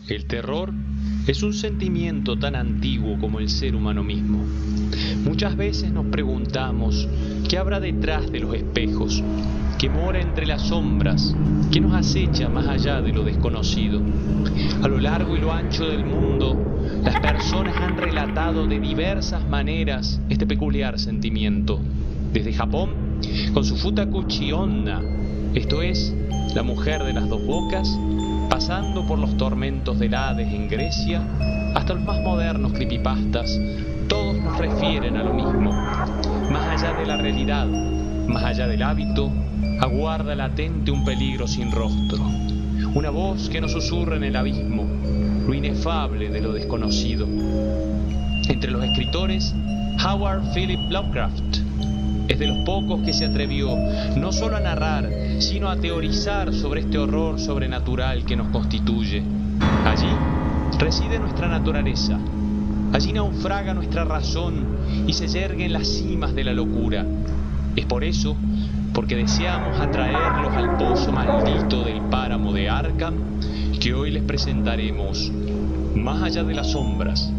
El terror es un sentimiento tan antiguo como el ser humano mismo. Muchas veces nos preguntamos qué habrá detrás de los espejos, qué mora entre las sombras, qué nos acecha más allá de lo desconocido. A lo largo y lo ancho del mundo, las personas han relatado de diversas maneras este peculiar sentimiento. Desde Japón, con su Futakuchi Onna, esto es, la mujer de las dos bocas, pasando por los tormentos del Hades en Grecia, hasta los más modernos creepypastas, todos nos refieren a lo mismo. Más allá de la realidad, más allá del hábito, aguarda latente un peligro sin rostro. Una voz que nos susurra en el abismo, lo inefable de lo desconocido. Entre los escritores, Howard Philip Lovecraft es de los pocos que se atrevió no solo a narrar, sino a teorizar sobre este horror sobrenatural que nos constituye. Allí reside nuestra naturaleza, allí naufraga nuestra razón y se yergue en las cimas de la locura. Es por eso, porque deseamos atraerlos al pozo maldito del páramo de Arkham, que hoy les presentaremos, Más allá de las sombras,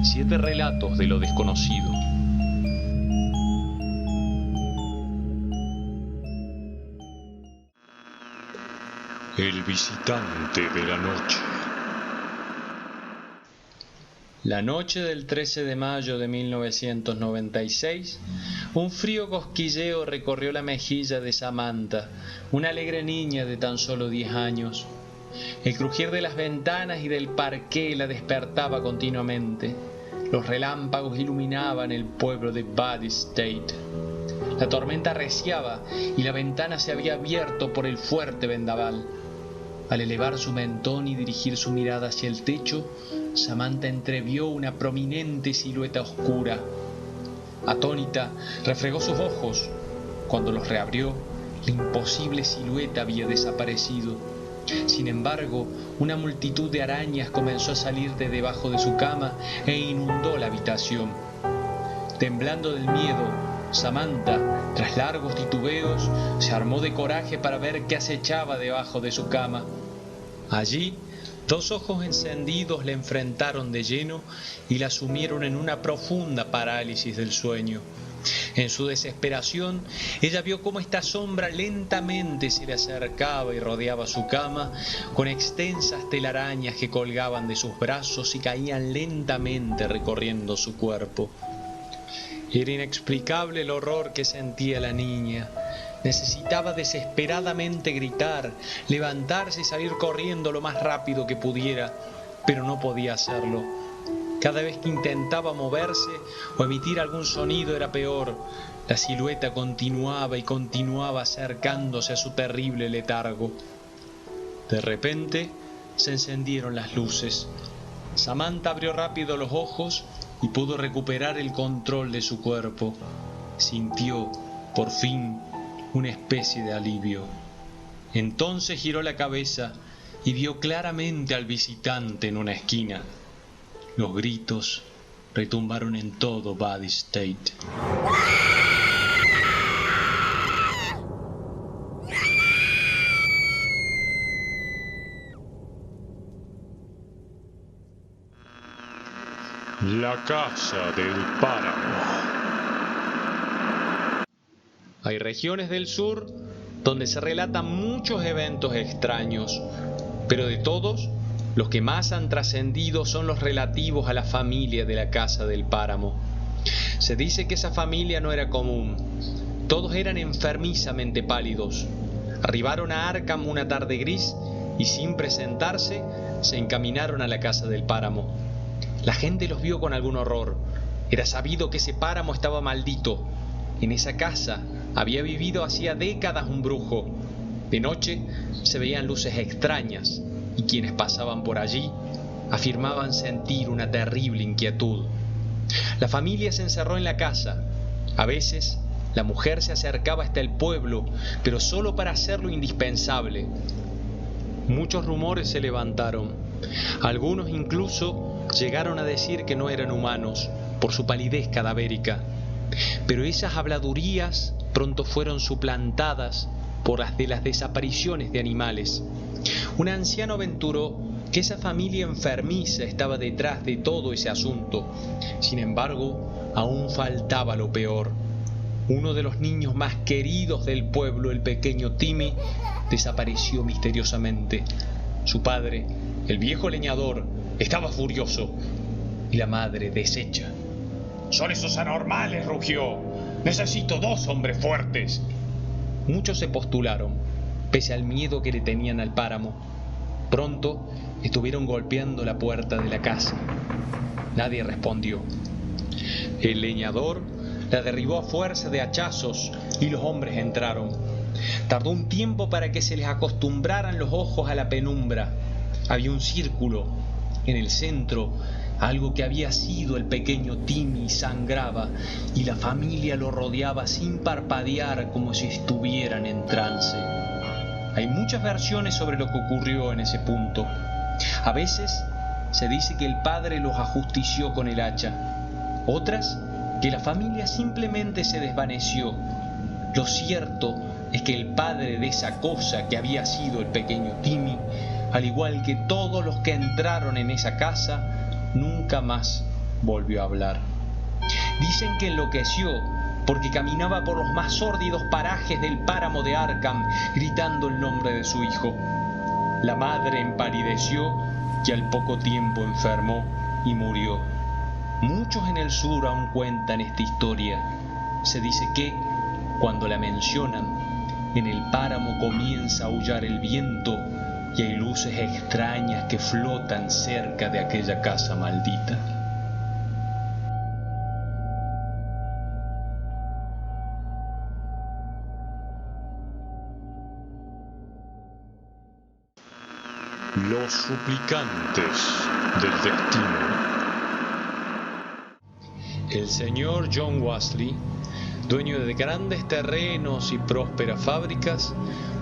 7 relatos de lo desconocido. El visitante de la noche. La noche del 13 de mayo de 1996, un frío cosquilleo recorrió la mejilla de Samantha, una alegre niña de tan solo 10 años. El crujir de las ventanas y del parqué la despertaba continuamente. Los relámpagos iluminaban el pueblo de Bad State. La tormenta arreciaba y la ventana se había abierto por el fuerte vendaval. Al elevar su mentón y dirigir su mirada hacia el techo, Samantha entrevió una prominente silueta oscura. Atónita, refregó sus ojos. Cuando los reabrió, la imposible silueta había desaparecido. Sin embargo, una multitud de arañas comenzó a salir de debajo de su cama e inundó la habitación. Temblando del miedo, Samantha, tras largos titubeos, se armó de coraje para ver qué acechaba debajo de su cama. Allí, 2 ojos encendidos la enfrentaron de lleno y la sumieron en una profunda parálisis del sueño. En su desesperación, ella vio cómo esta sombra lentamente se le acercaba y rodeaba su cama, con extensas telarañas que colgaban de sus brazos y caían lentamente recorriendo su cuerpo. Era inexplicable el horror que sentía la niña. Necesitaba desesperadamente gritar, levantarse y salir corriendo lo más rápido que pudiera, pero no podía hacerlo. Cada vez que intentaba moverse o emitir algún sonido era peor. La silueta continuaba y continuaba acercándose a su terrible letargo. De repente se encendieron las luces. Samantha abrió rápido los ojos y pudo recuperar el control de su cuerpo. Sintió, por fin, una especie de alivio. Entonces giró la cabeza y vio claramente al visitante en una esquina. Los gritos retumbaron en todo Bad State. La casa del páramo. Hay regiones del sur donde se relatan muchos eventos extraños, pero de todos, los que más han trascendido son los relativos a la familia de la casa del páramo. Se dice que esa familia no era común. Todos eran enfermizamente pálidos. Arribaron a Arkham una tarde gris y sin presentarse se encaminaron a la casa del páramo. La gente los vio con algún horror. Era sabido que ese páramo estaba maldito. En esa casa había vivido hacía décadas un brujo. De noche se veían luces extrañas y quienes pasaban por allí afirmaban sentir una terrible inquietud. La familia se encerró en la casa. A veces la mujer se acercaba hasta el pueblo, pero solo para hacer lo indispensable. Muchos rumores se levantaron. Algunos incluso llegaron a decir que no eran humanos por su palidez cadavérica. Pero esas habladurías pronto fueron suplantadas por las de las desapariciones de animales. Un anciano aventuró que esa familia enfermiza estaba detrás de todo ese asunto. Sin embargo, aún faltaba lo peor. Uno de los niños más queridos del pueblo, el pequeño Timmy, desapareció misteriosamente. Su padre, el viejo leñador, estaba furioso y la madre deshecha. «¡Son esos anormales!», rugió. «Necesito 2 hombres fuertes». Muchos se postularon, pese al miedo que le tenían al páramo. Pronto estuvieron golpeando la puerta de la casa. Nadie respondió. El leñador la derribó a fuerza de hachazos y los hombres entraron. Tardó un tiempo para que se les acostumbraran los ojos a la penumbra. Había un círculo. En el centro, algo que había sido el pequeño Timmy sangraba y la familia lo rodeaba sin parpadear como si estuvieran en trance. Hay muchas versiones sobre lo que ocurrió en ese punto. A veces se dice que el padre los ajustició con el hacha. Otras, que la familia simplemente se desvaneció. Lo cierto es que el padre de esa cosa que había sido el pequeño Timmy, al igual que todos los que entraron en esa casa, nunca más volvió a hablar. Dicen que enloqueció porque caminaba por los más sórdidos parajes del páramo de Arkham gritando el nombre de su hijo. La madre empalideció y al poco tiempo enfermó y murió. Muchos en el sur aún cuentan esta historia. Se dice que, cuando la mencionan, en el páramo comienza a aullar el viento y hay luces extrañas que flotan cerca de aquella casa maldita. Los suplicantes del destino. El señor John Wesley, dueño de grandes terrenos y prósperas fábricas,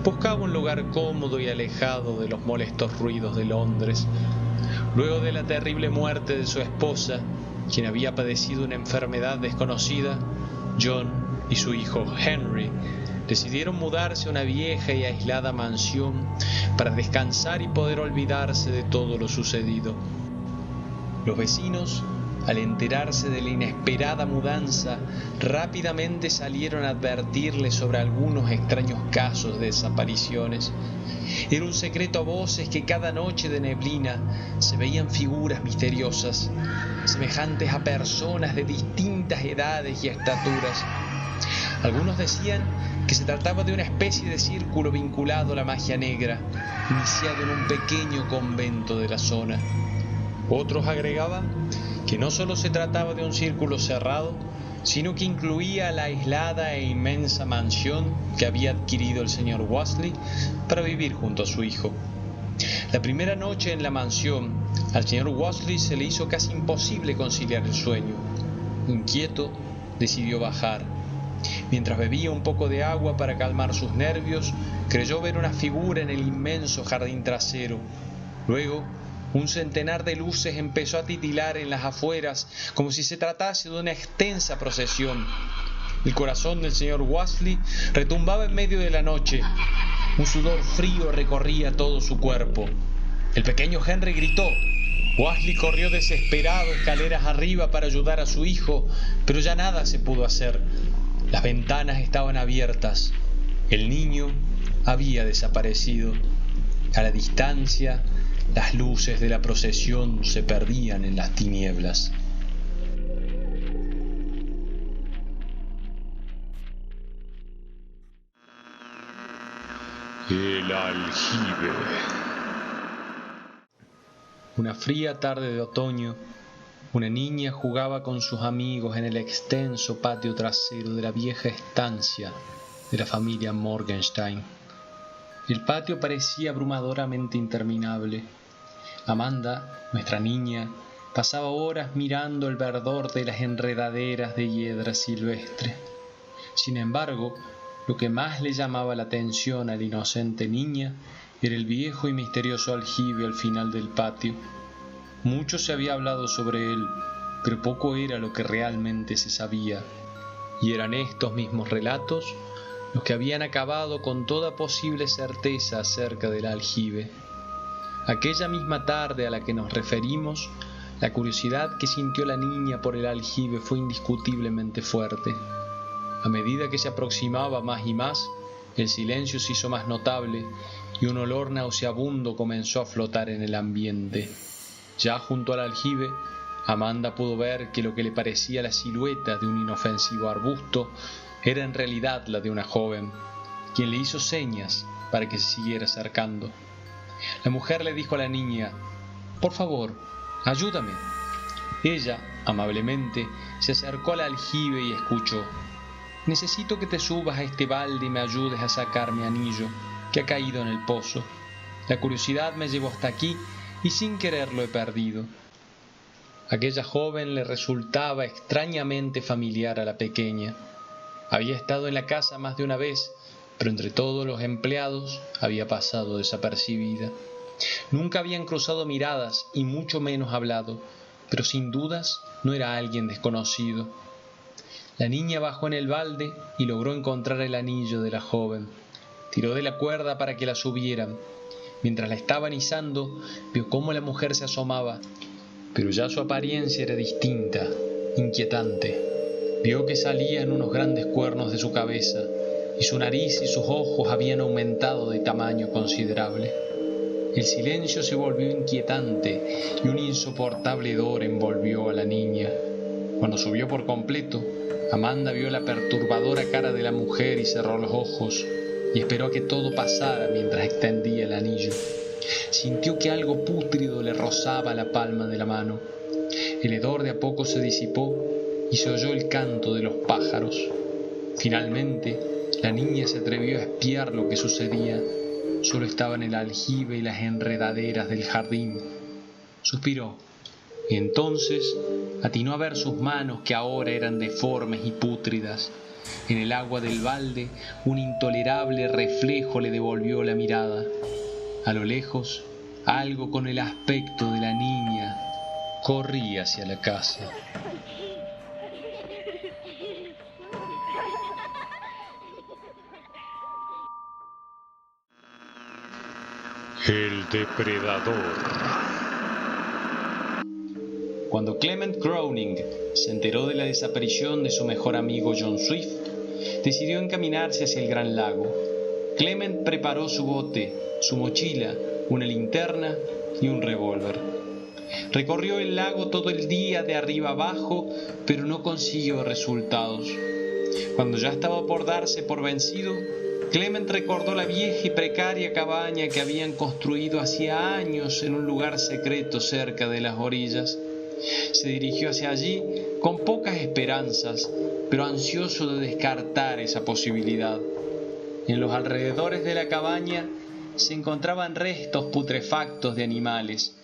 buscaba un lugar cómodo y alejado de los molestos ruidos de Londres. Luego de la terrible muerte de su esposa, quien había padecido una enfermedad desconocida, John y su hijo Henry decidieron mudarse a una vieja y aislada mansión para descansar y poder olvidarse de todo lo sucedido. Los vecinos, al enterarse de la inesperada mudanza, rápidamente salieron a advertirles sobre algunos extraños casos de desapariciones. Era un secreto a voces que cada noche de neblina se veían figuras misteriosas, semejantes a personas de distintas edades y estaturas. Algunos decían que se trataba de una especie de círculo vinculado a la magia negra, iniciado en un pequeño convento de la zona. Otros agregaban que no solo se trataba de un círculo cerrado, sino que incluía la aislada e inmensa mansión que había adquirido el señor Wesley para vivir junto a su hijo. La primera noche en la mansión, al señor Wesley se le hizo casi imposible conciliar el sueño. Inquieto, decidió bajar. Mientras bebía un poco de agua para calmar sus nervios, creyó ver una figura en el inmenso jardín trasero. Luego, un centenar de luces empezó a titilar en las afueras, como si se tratase de una extensa procesión. El corazón del señor Wesley retumbaba en medio de la noche. Un sudor frío recorría todo su cuerpo. El pequeño Henry gritó. Wesley corrió desesperado escaleras arriba para ayudar a su hijo, pero ya nada se pudo hacer. Las ventanas estaban abiertas. El niño había desaparecido. A la distancia, las luces de la procesión se perdían en las tinieblas. El aljibe. Una fría tarde de otoño, una niña jugaba con sus amigos en el extenso patio trasero de la vieja estancia de la familia Morgenstein. El patio parecía abrumadoramente interminable. Amanda, nuestra niña, pasaba horas mirando el verdor de las enredaderas de hiedra silvestre. Sin embargo, lo que más le llamaba la atención a la inocente niña era el viejo y misterioso aljibe al final del patio. Mucho se había hablado sobre él, pero poco era lo que realmente se sabía, y eran estos mismos relatos los que habían acabado con toda posible certeza acerca del aljibe. Aquella misma tarde a la que nos referimos, la curiosidad que sintió la niña por el aljibe fue indiscutiblemente fuerte. A medida que se aproximaba más y más, el silencio se hizo más notable y un olor nauseabundo comenzó a flotar en el ambiente. Ya junto al aljibe, Amanda pudo ver que lo que le parecía la silueta de un inofensivo arbusto era en realidad la de una joven, quien le hizo señas para que se siguiera acercando. La mujer le dijo a la niña: «Por favor, ayúdame». Ella, amablemente, se acercó al aljibe y escuchó: «Necesito que te subas a este balde y me ayudes a sacar mi anillo, que ha caído en el pozo. La curiosidad me llevó hasta aquí y sin querer lo he perdido». Aquella joven le resultaba extrañamente familiar a la pequeña. Había estado en la casa más de una vez, pero entre todos los empleados había pasado desapercibida. Nunca habían cruzado miradas y mucho menos hablado, pero sin dudas no era alguien desconocido. La niña bajó en el balde y logró encontrar el anillo de la joven. Tiró de la cuerda para que la subieran. Mientras la estaban izando, vio cómo la mujer se asomaba, pero ya su apariencia era distinta, inquietante. Vio que salían unos grandes cuernos de su cabeza, y su nariz y sus ojos habían aumentado de tamaño considerable. El silencio se volvió inquietante y un insoportable hedor envolvió a la niña. Cuando subió por completo, Amanda vio la perturbadora cara de la mujer y cerró los ojos, y esperó a que todo pasara mientras extendía el anillo. Sintió que algo pútrido le rozaba la palma de la mano. El hedor de a poco se disipó y se oyó el canto de los pájaros. Finalmente, la niña se atrevió a espiar lo que sucedía. Solo estaban el aljibe y las enredaderas del jardín. Suspiró, y entonces atinó a ver sus manos, que ahora eran deformes y pútridas. En el agua del balde, un intolerable reflejo le devolvió la mirada. A lo lejos, algo con el aspecto de la niña corría hacia la casa. El depredador. Cuando Clement Groening se enteró de la desaparición de su mejor amigo John Swift, decidió encaminarse hacia el Gran Lago. Clement preparó su bote, su mochila, una linterna y un revólver. Recorrió el lago todo el día de arriba abajo, pero no consiguió resultados. Cuando ya estaba por darse por vencido, Clement recordó la vieja y precaria cabaña que habían construido hacía años en un lugar secreto cerca de las orillas. Se dirigió hacia allí con pocas esperanzas, pero ansioso de descartar esa posibilidad. En los alrededores de la cabaña se encontraban restos putrefactos de animales.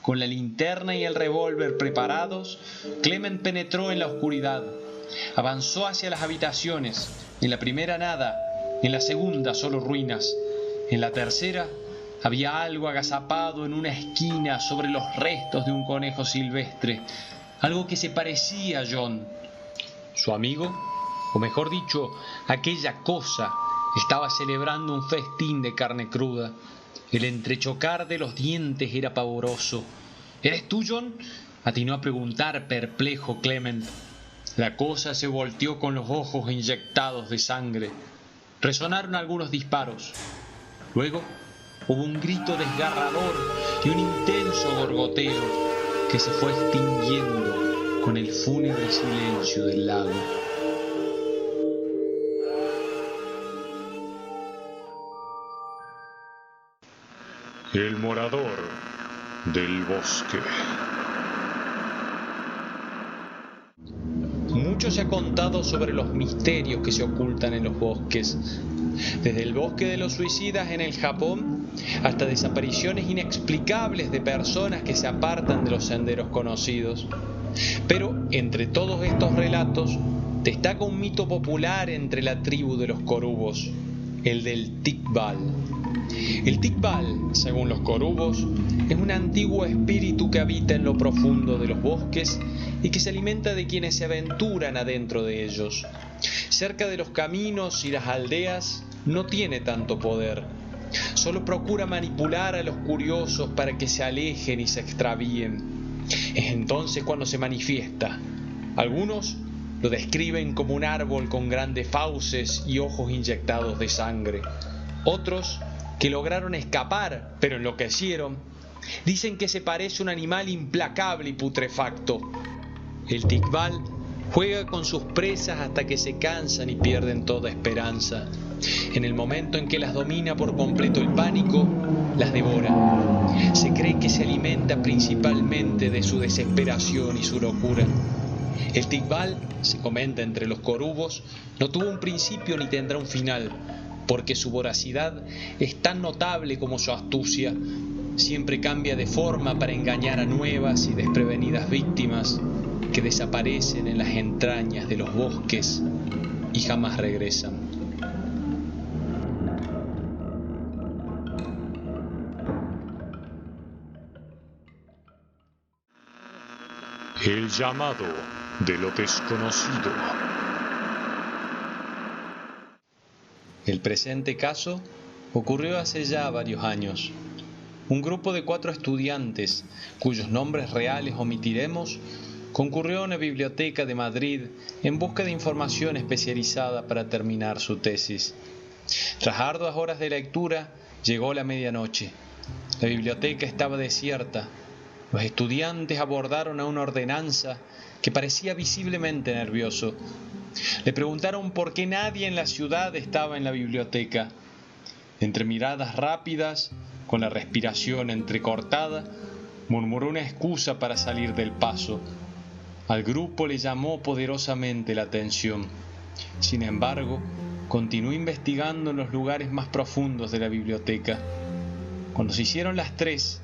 Con la linterna y el revólver preparados, Clement penetró en la oscuridad. Avanzó hacia las habitaciones. En la primera nada, en la segunda solo ruinas. En la tercera había algo agazapado en una esquina sobre los restos de un conejo silvestre, algo que se parecía a John. Su amigo, o mejor dicho, aquella cosa, estaba celebrando un festín de carne cruda. El entrechocar de los dientes era pavoroso. ¿Eres tú, John?, atinó a preguntar perplejo Clement. La cosa se volteó con los ojos inyectados de sangre. Resonaron algunos disparos. Luego hubo un grito desgarrador y un intenso gorgoteo que se fue extinguiendo con el fúnebre silencio del lago. El morador del bosque. Mucho se ha contado sobre los misterios que se ocultan en los bosques, desde el bosque de los suicidas en el Japón hasta desapariciones inexplicables de personas que se apartan de los senderos conocidos. Pero entre todos estos relatos destaca un mito popular entre la tribu de los corubos, el del Tikbal. El Tikbal, según los corubos, es un antiguo espíritu que habita en lo profundo de los bosques y que se alimenta de quienes se aventuran adentro de ellos. Cerca de los caminos y las aldeas no tiene tanto poder. Solo procura manipular a los curiosos para que se alejen y se extravíen. Es entonces cuando se manifiesta. Algunos lo describen como un árbol con grandes fauces y ojos inyectados de sangre. Otros, que lograron escapar pero enloquecieron, dicen que se parece a un animal implacable y putrefacto. El Tikbal juega con sus presas hasta que se cansan y pierden toda esperanza. En el momento en que las domina por completo el pánico, las devora. Se cree que se alimenta principalmente de su desesperación y su locura. El Tikbal, se comenta entre los corubos, no tuvo un principio ni tendrá un final, porque su voracidad es tan notable como su astucia. Siempre cambia de forma para engañar a nuevas y desprevenidas víctimas que desaparecen en las entrañas de los bosques y jamás regresan. El llamado de lo desconocido. El presente caso ocurrió hace ya varios años. Un grupo de 4 estudiantes, cuyos nombres reales omitiremos, concurrió a una biblioteca de Madrid en busca de información especializada para terminar su tesis. Tras arduas horas de lectura, llegó la medianoche. La biblioteca estaba desierta. Los estudiantes abordaron a un ordenanza que parecía visiblemente nervioso. Le preguntaron por qué nadie en la ciudad estaba en la biblioteca. Entre miradas rápidas, con la respiración entrecortada, murmuró una excusa para salir del paso. Al grupo le llamó poderosamente la atención. Sin embargo, continuó investigando en los lugares más profundos de la biblioteca. Cuando se hicieron las 3,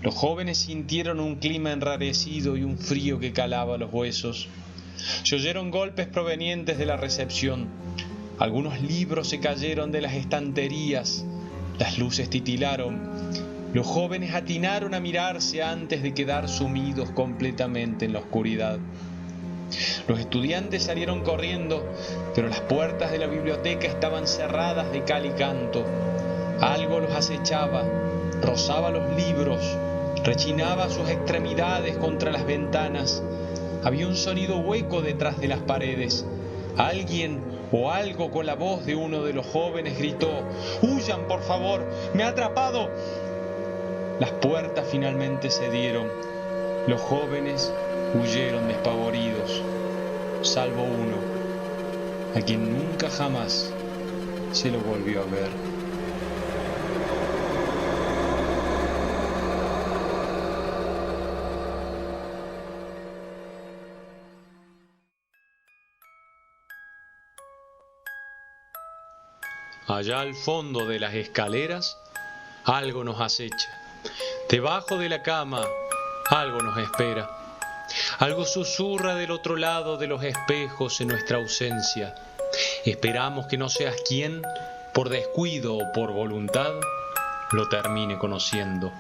los jóvenes sintieron un clima enrarecido y un frío que calaba los huesos. Se oyeron golpes provenientes de la recepción. Algunos libros se cayeron de las estanterías. Las luces titilaron. Los jóvenes atinaron a mirarse antes de quedar sumidos completamente en la oscuridad. Los estudiantes salieron corriendo, pero las puertas de la biblioteca estaban cerradas de cal y canto. Algo los acechaba, rozaba los libros, rechinaba sus extremidades contra las ventanas. Había un sonido hueco detrás de las paredes. Alguien o algo con la voz de uno de los jóvenes gritó: «¡Huyan, por favor! ¡Me ha atrapado!». Las puertas finalmente cedieron. Los jóvenes huyeron despavoridos, salvo uno, a quien nunca jamás se lo volvió a ver. Allá al fondo de las escaleras, algo nos acecha. Debajo de la cama, algo nos espera. Algo susurra del otro lado de los espejos en nuestra ausencia. Esperamos que no seas quien, por descuido o por voluntad, lo termine conociendo.